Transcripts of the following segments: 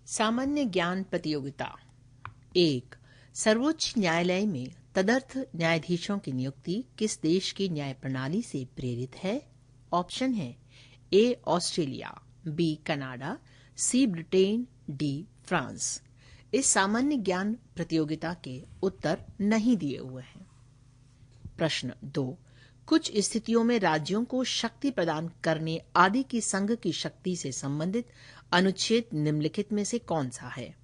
सामान्य ज्ञान प्रतियोगिता। 1. सर्वोच्च न्यायालय में तदर्थ न्यायाधीशों की नियुक्ति किस देश की न्याय प्रणाली से प्रेरित है? ऑप्शन है A Australia, B Canada, C Britain, D France. इस सामान्य ज्ञान प्रतियोगिता के उत्तर नहीं दिए हुए हैं। प्रश्न 2. कुछ स्थितियों में राज्यों को शक्ति प्रदान करने आदि की संघ की शक्ति से संबंधित अनुच्छेद निम्नलिखित में से कौन सा है?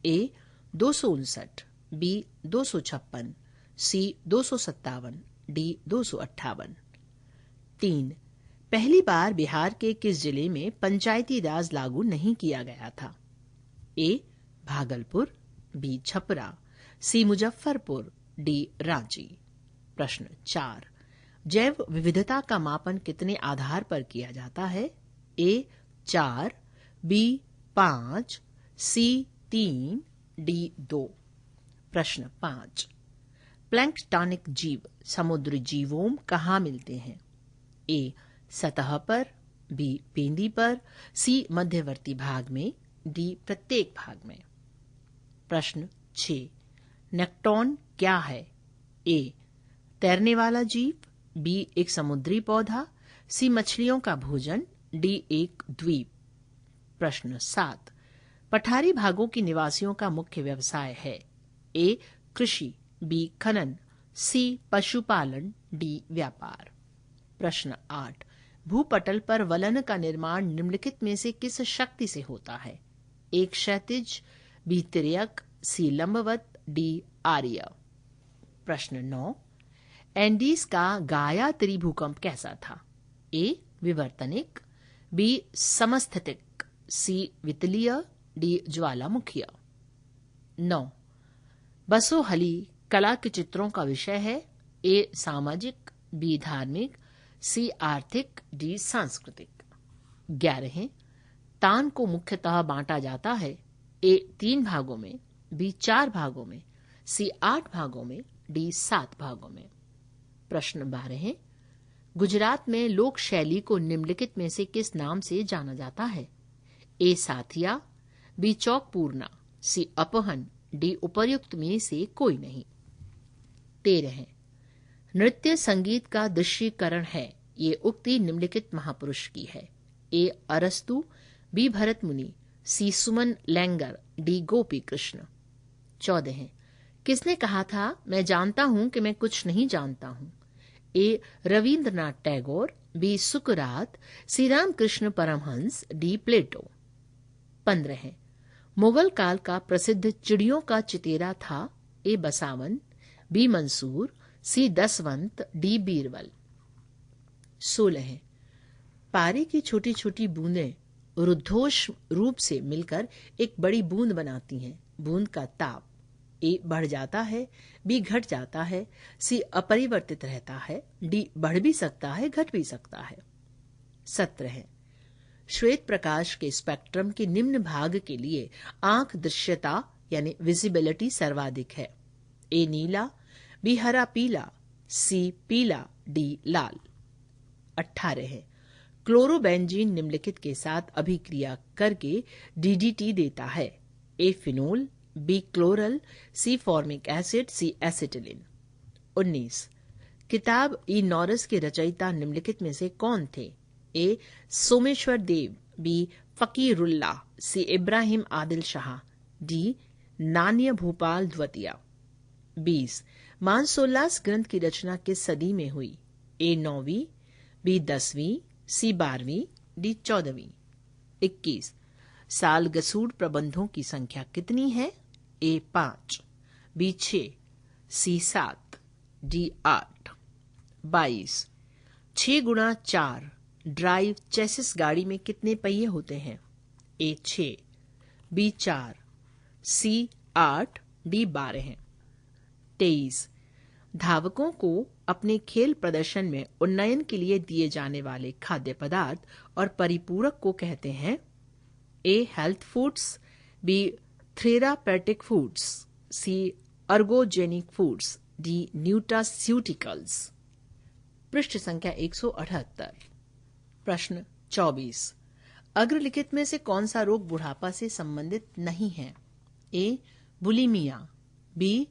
ए 259, बी 256, सी 257, डी 258। 3. पहली बार बिहार के किस जिले में पंचायती राज लागू नहीं किया गया था? ए भागलपुर, बी छपरा, सी मुजफ्फरपुर, डी रांची। प्रश्न 4. जैव विविधता का मापन कितने आधार पर किया जाता है? ए 4, बी 5, सी 3, डी 2। प्रश्न 5. प्लैंक्टॉनिक जीव समुद्री जीवों कहाँ मिलते हैं? ए सतह पर, बी पेंदी पर, सी मध्यवर्ती भाग में, डी प्रत्येक भाग में। प्रश्न 6. नेक्टॉन क्या है? ए तैरने वाला जीव, बी एक समुद्री पौधा, सी मछलियों का भोजन, डी एक द्वीप। प्रश्न 7. पठारी भागों के निवासियों का मुख्य व्यवसाय है? ए कृषि, बी खनन, सी पशुपालन, डी व्यापार। प्रश्न 8. भूपटल पर वलन का निर्माण निम्नलिखित में से किस शक्ति से होता है? ए क्षैतिज, बी तिर्यक, सी लंबवत, डी आर्य। प्रश्न 9. एंडीज का गाया त्रिभूकंप कैसा था? ए विवर्तनिक, बी समस्थैतिक, सी वितलीय, डी ज्वालामुखीय। 9. बसोहली कला के चित्रों का विषय है? ए सामाजिक, बी धार्मिक, सी आर्थिक, डी सांस्कृतिक। 11. तान को मुख्यतः बांटा जाता है? ए 3 भागों में, बी 4 भागों में, सी 8 भागों में, डी 7 भागों में। प्रश्न 12. गुजरात में लोक शैली को निम्नलिखित में से किस नाम से जाना जाता है? ए साथिया, बी चौकपूर्णा, सी अपहन, डी उपर्युक्त में से कोई नहीं। 13. नृत्य संगीत का दृश्यीकरण है, ये उक्ति निम्नलिखित महापुरुष की है? ए अरस्तु, बी भरत मुनि, सी सुमन लैंगर, डी गोपी कृष्ण। 14. किसने कहा था मैं जानता हूं कि मैं कुछ नहीं जानता हूं? ए रविंद्रनाथ टैगोर, बी सुकरात, सी रामकृष्ण परमहंस, डी प्लेटो। 15. मुगल काल का प्रसिद्ध चिड़ियों का चितेरा था? ए बसावन, बी मंसूर, सी दसवंत, डी बीरबल। 16. पारे की छोटी छोटी बूंदें ऊर्ध्वोष्म रूप से मिलकर एक बड़ी बूंद बनाती हैं। बूंद का ताप ए बढ़ जाता है, बी घट जाता है, सी अपरिवर्तित रहता है, डी बढ़ भी सकता है, घट भी सकता है। 17. श्वेत प्रकाश के स्पेक्ट्रम के निम्न भाग के लिए आंख दृश्यता यानी विजिबिलिटी सर्वाधिक है? ए नीला, बी हरा पीला, सी पीला, डी लाल। 18. क्लोरोबेंजीन निम्नलिखित के साथ अभिक्रिया करके डीडीटी देता है? ए फिनोल, बी क्लोरल, सी फॉर्मिक एसिड, सी एसिटिलिन। 19. किताब ई नॉरस के रचयिता निम्नलिखित में से कौन थे? ए सोमेश्वर देव, बी फकीरुल्ला, सी इब्राहिम आदिल शाह, डी नान्य भूपाल द्वितीय। 20. मानसोल्लास ग्रंथ की रचना किस सदी में हुई? ए 9वीं, बी 10वीं, सी 12वीं, डी 14वीं। 21. साल गसूड़ प्रबंधों की संख्या कितनी है? ए 5, बी 6, सी 7, डी 8। 22. 6 गुणा 4 ड्राइव चेसिस गाड़ी में कितने पहिए होते हैं? ए 6, बी 4, सी 8, डी 12। 23. धावकों को अपने खेल प्रदर्शन में उन्नयन के लिए दिए जाने वाले खाद्य पदार्थ और परिपूरक को कहते हैं? A health foods, B therapeutic foods, C ergogenic foods, D nutraceuticals. पृष्ठ संख्या 178। प्रश्न 24. अग्रलिखित में से कौन सा रोग बुढ़ापा से संबंधित नहीं है? A. Bulimia, B.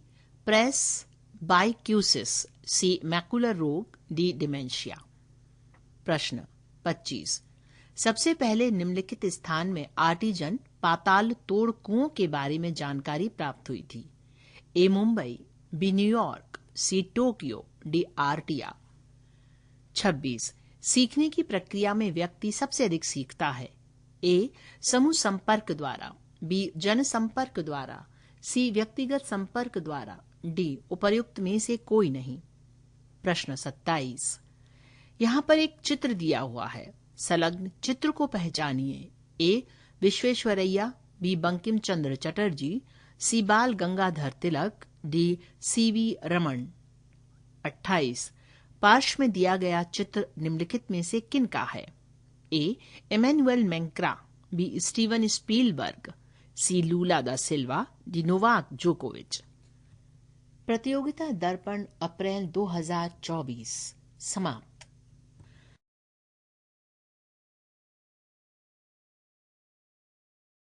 Presbycusis, C. Macular रोग, डी. डिमेंशिया। प्रश्न 25। सबसे पहले निम्नलिखित स्थान में आर्टिजन पाताल तोड़ कुओं के बारे में जानकारी प्राप्त हुई थी? A. Mumbai, B. New York, C. Tokyo, D. आर्टिया। 26। सीखने की प्रक्रिया में व्यक्ति सबसे अधिक सीखता है? ए. समूह संपर्क द्वारा, बी. जनसंपर्क द्वारा, सी. व्यक्तिगत संपर्क द्वारा, डी. उपर्युक्त में से कोई नहीं। प्रश्न 27। यहाँ पर एक चित्र दिया हुआ है, संलग्न चित्र को पहचानिए। ए. विश्वेश्वरैया, बी. बंकिम चंद्र चटर्जी, सी. बाल गंगाधर तिलक, डी. सी.वी. रमन। 28। पार्श्व में दिया गया चित्र निम्नलिखित में से किन का है? A. Emmanuel Macron, B. Steven Spielberg, C. Lula da Silva, D. Novak जोकोविच। प्रतियोगिता दर्पण अप्रैल 2024 समाप्त।